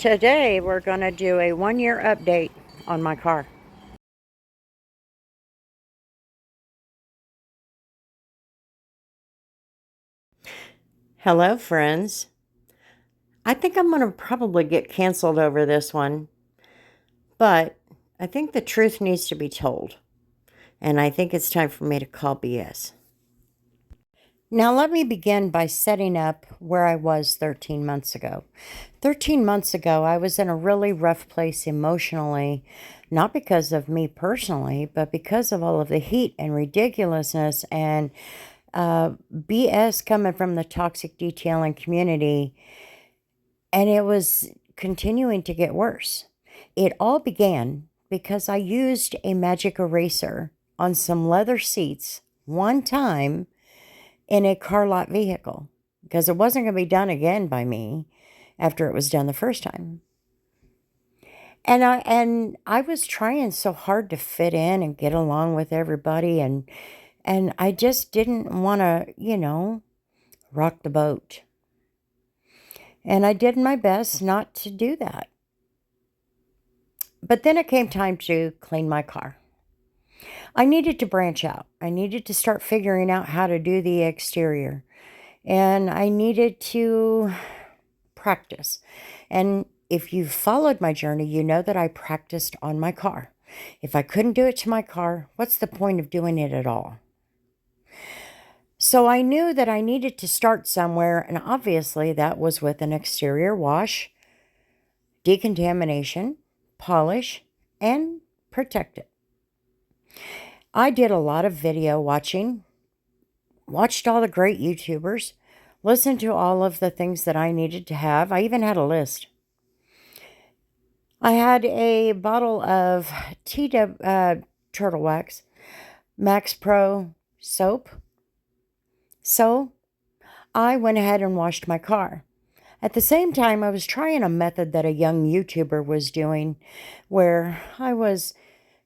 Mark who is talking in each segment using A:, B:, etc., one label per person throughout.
A: Today we're going to do a 1-year update on my car. Hello friends. I think I'm going to probably get canceled over this one, but I think the truth needs to be told, and I think it's time for me to call BS. Now let me begin by setting up where I was 13 months ago. 13 months ago, I was in a really rough place emotionally, not because of me personally, but because of all of the heat and ridiculousness and BS coming from the toxic detailing community, and it was continuing to get worse. It all began because I used a magic eraser on some leather seats one time in a car lot vehicle because it wasn't going to be done again by me after it was done the first time. And I was trying so hard to fit in and get along with everybody, and I just didn't want to, rock the boat. And I did my best not to do that. But then it came time to clean my car. I needed to branch out. I needed to start figuring out how to do the exterior. And I needed to practice. And if you've followed my journey, you know that I practiced on my car. If I couldn't do it to my car, what's the point of doing it at all? So I knew that I needed to start somewhere, and obviously that was with an exterior wash, decontamination, polish, and protect it. I did a lot of video watching, watched all the great YouTubers, listened to all of the things that I needed to have. I even had a list. I had a bottle of Turtle Wax Max Pro soap. So I went ahead and washed my car. At the same time, I was trying a method that a young YouTuber was doing where I was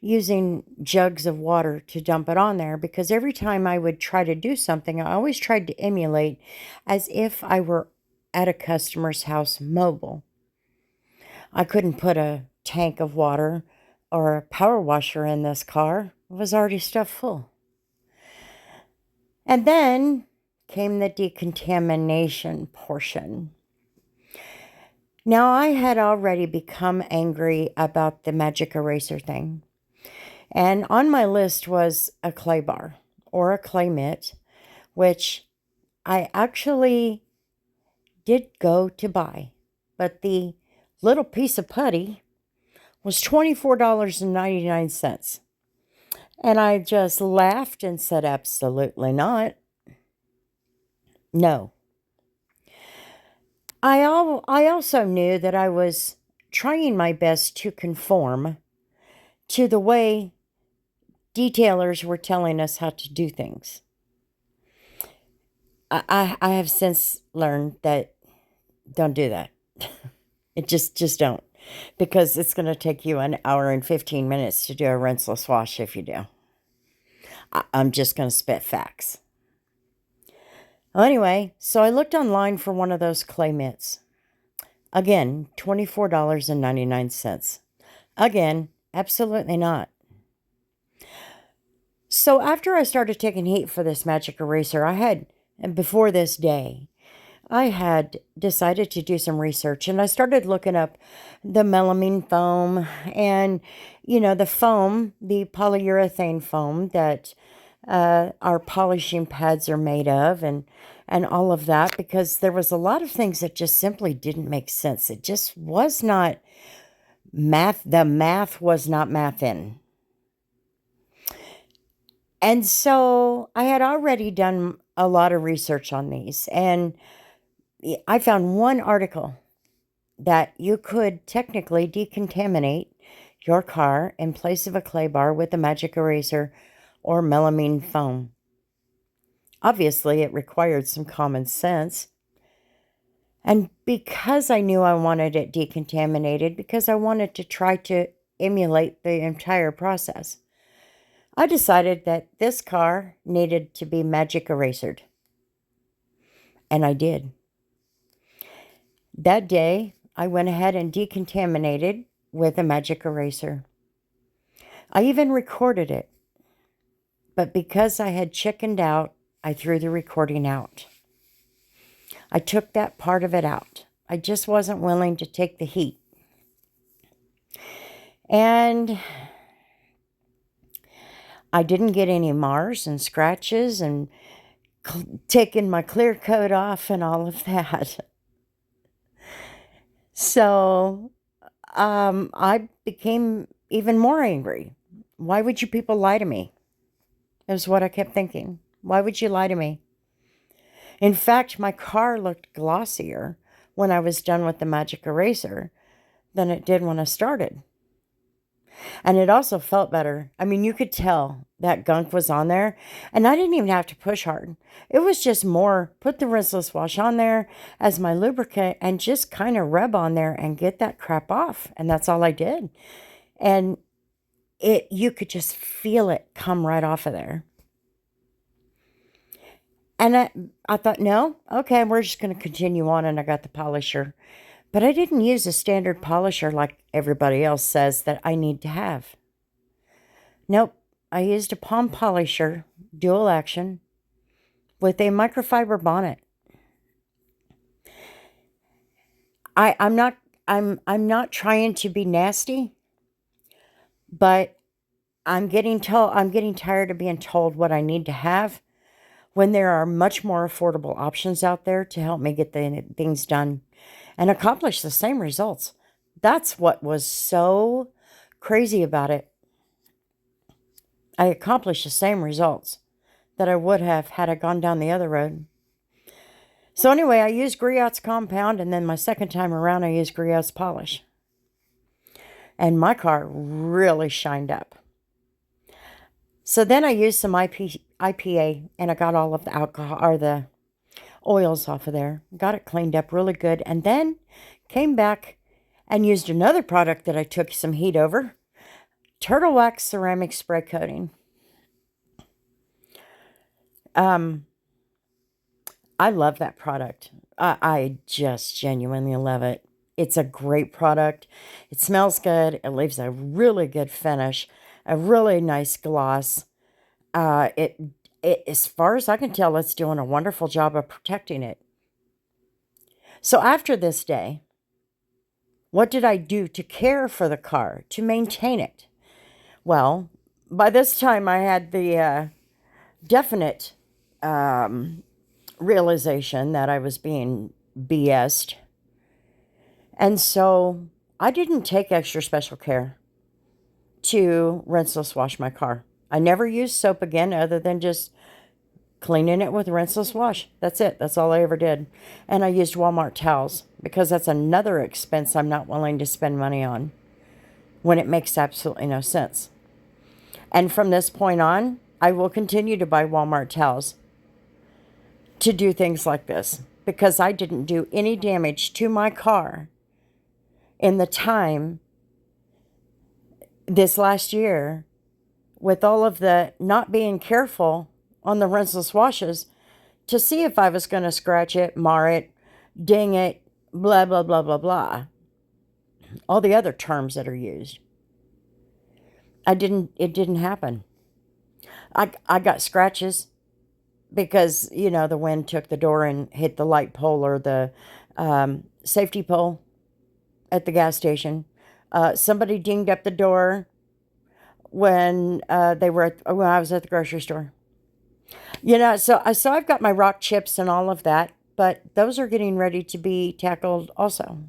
A: using jugs of water to dump it on there, because every time I would try to do something, I always tried to emulate as if I were at a customer's house mobile. I couldn't put a tank of water or a power washer in this car. It was already stuffed full. And then came the decontamination portion. Now, I had already become angry about the magic eraser thing. And on my list was a clay bar or a clay mitt, which I actually did go to buy. But the little piece of putty was $24.99. And I just laughed and said, absolutely not. No. I also knew that I was trying my best to conform to the way detailers were telling us how to do things. I have since learned that don't do that. It just don't. Because it's going to take you an hour and 15 minutes to do a rinseless wash if you do. I'm just going to spit facts. Well, anyway, so I looked online for one of those clay mitts. Again, $24.99. Again, absolutely not. So after I started taking heat for this magic eraser, before this day, I had decided to do some research, and I started looking up the melamine foam and, the foam, the polyurethane foam that our polishing pads are made of, and all of that, because there was a lot of things that just simply didn't make sense. It just was not math. The math was not mathin'. And so I had already done a lot of research on these, and I found one article that you could technically decontaminate your car in place of a clay bar with a magic eraser or melamine foam. Obviously, it required some common sense. And because I knew I wanted it decontaminated, because I wanted to try to emulate the entire process, I decided that this car needed to be magic erasered. And I did. That day, I went ahead and decontaminated with a magic eraser. I even recorded it, but because I had chickened out, I threw the recording out. I took that part of it out. I just wasn't willing to take the heat. And I didn't get any mars and scratches and taking my clear coat off and all of that. So I became even more angry. Why would you people lie to me? Is what I kept thinking. Why would you lie to me? In fact, my car looked glossier when I was done with the magic eraser than it did when I started. And it also felt better. I mean, you could tell that gunk was on there, and I didn't even have to push hard. It was just more put the rinseless wash on there as my lubricant and just kind of rub on there and get that crap off. And that's all I did. And you could just feel it come right off of there. And I thought, no, okay, we're just going to continue on. And I got the polisher. But I didn't use a standard polisher like everybody else says that I need to have. Nope, I used a palm polisher, dual action, with a microfiber bonnet. I'm not trying to be nasty, but I'm getting tired of being told what I need to have when there are much more affordable options out there to help me get the things done and accomplish the same results. That's what was so crazy about it. I accomplished the same results that I would have had I gone down the other road. So anyway, I used Griot's compound, and then my second time around, I used Griot's polish. And my car really shined up. So then I used some IPA, and I got all of the alcohol or the oils off of there. Got it cleaned up really good, and then came back and used another product that I took some heat over. Turtle Wax Ceramic Spray Coating. I love that product. I just genuinely love it. It's a great product. It smells good. It leaves a really good finish, a really nice gloss. It, as far as I can tell, it's doing a wonderful job of protecting it. So after this day, what did I do to care for the car, to maintain it? Well, by this time I had the definite realization that I was being BS'd. And so I didn't take extra special care to rinseless wash my car. I never used soap again other than just cleaning it with rinseless wash. That's it. That's all I ever did. And I used Walmart towels because that's another expense I'm not willing to spend money on when it makes absolutely no sense. And from this point on, I will continue to buy Walmart towels to do things like this because I didn't do any damage to my car in the time this last year with all of the not being careful on the rinseless washes to see if I was going to scratch it, mar it, ding it, blah, blah, blah, blah, blah. All the other terms that are used. It didn't happen. I got scratches because, the wind took the door and hit the light pole or the safety pole at the gas station. Somebody dinged up the door when when I was at the grocery store. So I've got my rock chips and all of that, but those are getting ready to be tackled also.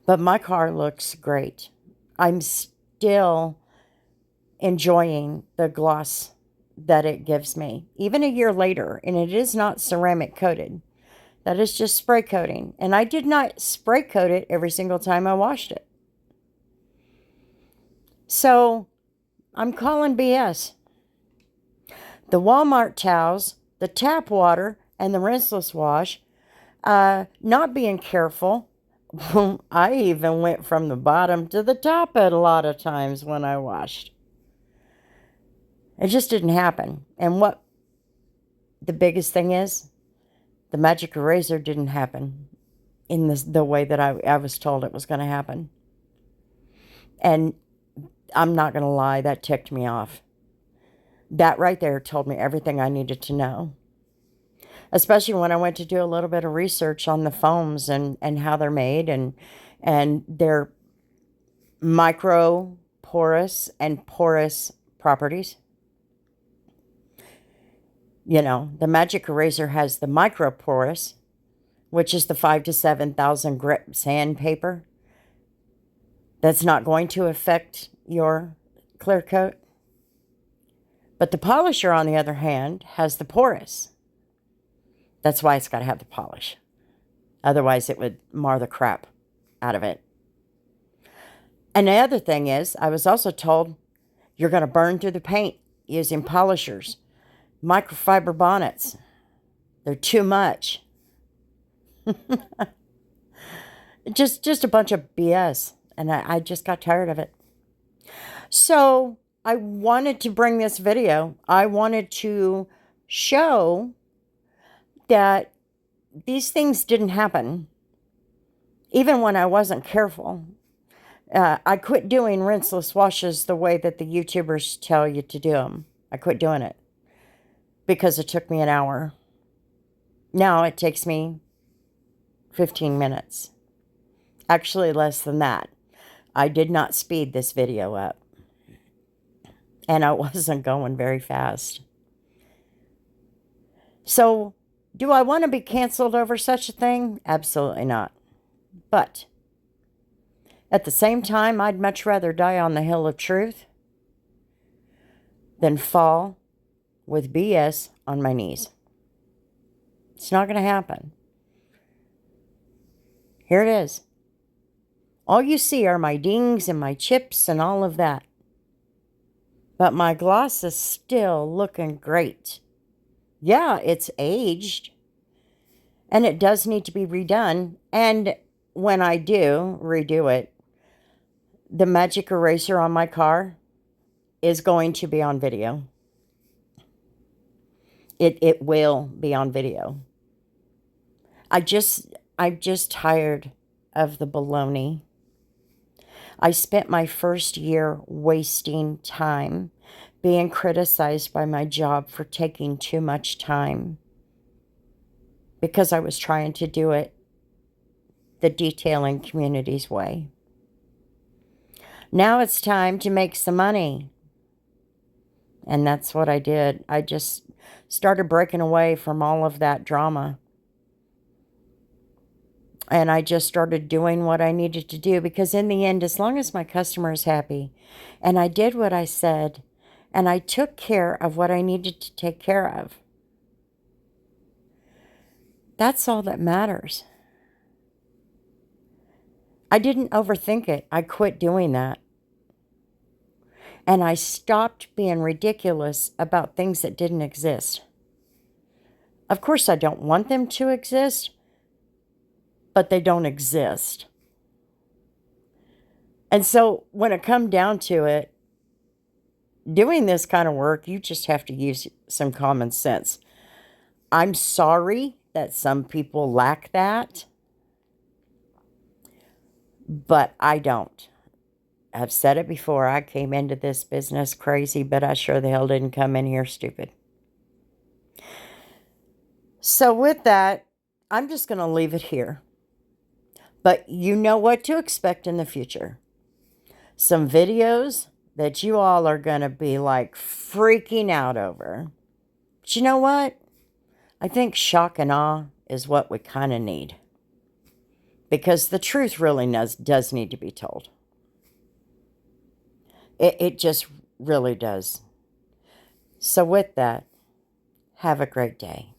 A: But my car looks great. I'm still enjoying the gloss that it gives me, even a year later, and it is not ceramic coated. That is just spray coating. And I did not spray coat it every single time I washed it. So I'm calling BS. The Walmart towels, the tap water, and the rinseless wash, not being careful. I even went from the bottom to the top at a lot of times when I washed. It just didn't happen. And what the biggest thing is, the magic eraser didn't happen. in the way that I was told it was going to happen. And I'm not going to lie, that ticked me off. That right there told me everything I needed to know. Especially when I went to do a little bit of research on the foams and how they're made and their micro porous and porous properties. You know, the Magic Eraser has the micro porous, which is the 5,000 to 7,000 grit sandpaper. That's not going to affect your clear coat. But the polisher, on the other hand, has the porous. That's why it's got to have the polish. Otherwise, it would mar the crap out of it. And the other thing is, I was also told you're going to burn through the paint using polishers. Microfiber bonnets. They're too much. Just a bunch of BS. And I just got tired of it. So I wanted to bring this video. I wanted to show that these things didn't happen, even when I wasn't careful. I quit doing rinseless washes the way that the YouTubers tell you to do them. I quit doing it because it took me an hour. Now it takes me 15 minutes. Actually, less than that. I did not speed this video up. And I wasn't going very fast. So, do I want to be canceled over such a thing? Absolutely not. But, at the same time, I'd much rather die on the hill of truth than fall with BS on my knees. It's not going to happen. Here it is. All you see are my dings and my chips and all of that. But my gloss is still looking great. Yeah, it's aged. And it does need to be redone. And when I do redo it, the Magic Eraser on my car is going to be on video. It will be on video. I'm just tired of the baloney. I spent my first year wasting time, being criticized by my job for taking too much time because I was trying to do it the detailing community's way. Now it's time to make some money. And that's what I did. I just started breaking away from all of that drama. And I just started doing what I needed to do because in the end, as long as my customer is happy and I did what I said and I took care of what I needed to take care of, that's all that matters. I didn't overthink it. I quit doing that. And I stopped being ridiculous about things that didn't exist. Of course, I don't want them to exist, but they don't exist. And so when it come down to it, doing this kind of work, you just have to use some common sense. I'm sorry that some people lack that, but I don't. I've said it before. I came into this business crazy, but I sure the hell didn't come in here stupid. So with that, I'm just going to leave it here. But you know what to expect in the future. Some videos that you all are going to be like freaking out over. But you know what? I think shock and awe is what we kind of need. Because the truth really does need to be told. It just really does. So with that, have a great day.